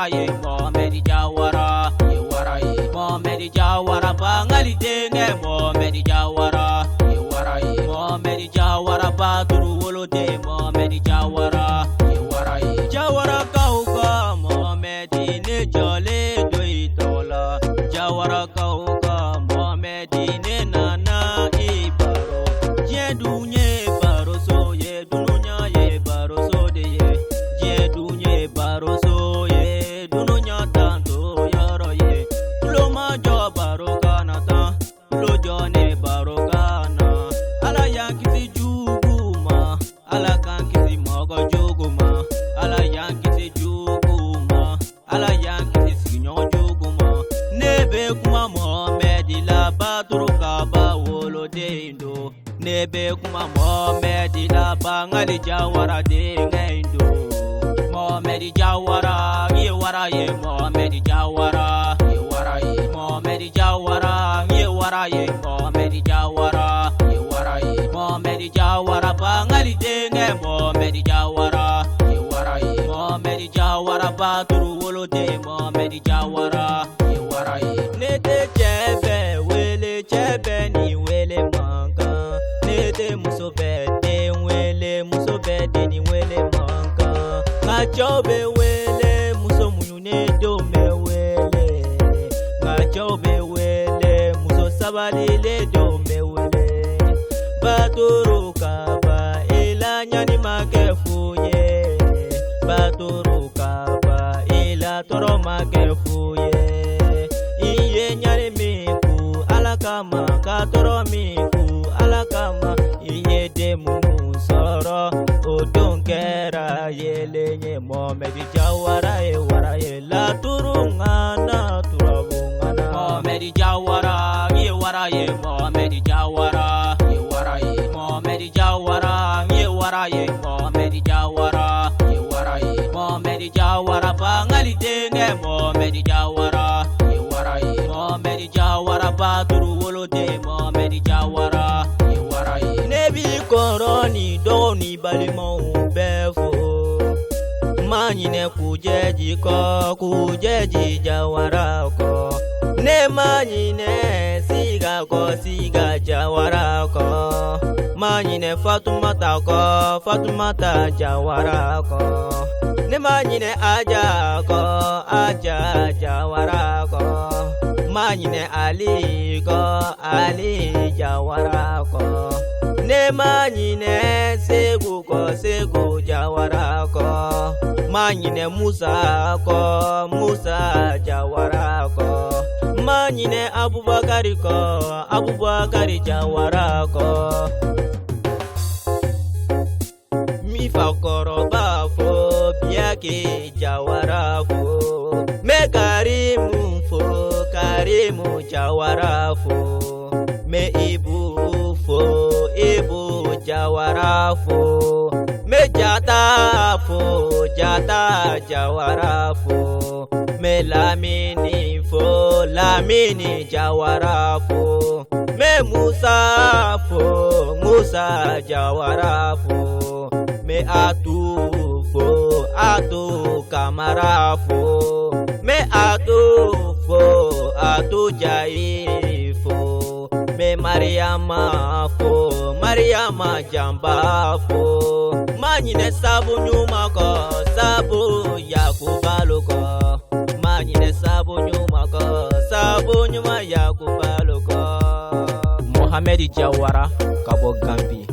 ye Mohamed Jawara ye wara ye Mohamed Jawara bangali denge Mohamed Jawara ye wara ye Mohamed Jawara baduru wolo de Mohamed Jawara ye wara ye Jawara kauka Mohamed ne jole doitola Jawara kauka Mohamed ne nana ibaro je dunye baro so ye dunya ye baro so de ye je dunye baro so ye dunya tanto yoro ye lo ma jo baro kana ta lo jone baro kana ala yankiti juguma ala kankiti mogo juguma ala yankiti juguma ala yankiti sinyo juguma nebe kuma Mohamed la badru kaba wolo deindo nebe kuma Mohamed la bangali Jawara de ngaindo Mohamed Jawara ye wara ye Mohamed Jawara ye wara ye Mohamed Jawara ye wara ye Mohamed Jawara ye wara ye Mohamed Jawara bangali denge Mohamed Jawara ye wara ye Mohamed Jawara badru wolo de Mohamed Jawara ye wara ye nete chebe wele chebe ni wele manka nete musobede wele musobede ni wele manka kachobe wele muso muyune do me wele kachobe wele muso sabalile do me wele baturu kaba ila nyani makefuye baturu kaba ila toro makefuye iye nyani miku alakama katoro miku alakama iye demu soro odonkera yelenye Mohamed Jawara e wara ye la turungana turabungana Mohamed Jawara ye wara ye Mohamed Jawara ye wara ye Mohamed Jawara ye wara ye Mohamed Jawara ye wara ye Mohamed Jawara bangali denge Mohamed Jawara ye wara ye Mohamed Jawara baduru wolo de Mohamed Jawara ye wara ye nebi koroni doni balimo befo manyine kujeji ko kujeji Jawara ko ne manyine siga Jawara ko manyine Fatumata Jawara ko ne manyine aja Jawara ko manyine Ali Jawara ko ne manyine Segu Jawara ko manyine Musa Jawara ko manyine Abubakari Jawara ko mi fakoro bafo biake Jawara fo me Karimu Jawara fo me Ibu Jawara fo me Jata Jawara fo me Lamini Jawara fo me Musa Jawara fo me Atu Kamara fo me Atu Jai fo me Mariama Jamba fo manyine sabu nyuma ko sabu Yakubalo ko manyine sabu nyuma ko sabu nyuma Yakubalo ko Mohamed Jawara kabo Gambi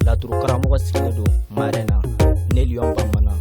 la turukara mo signedo marena Nelion Bamana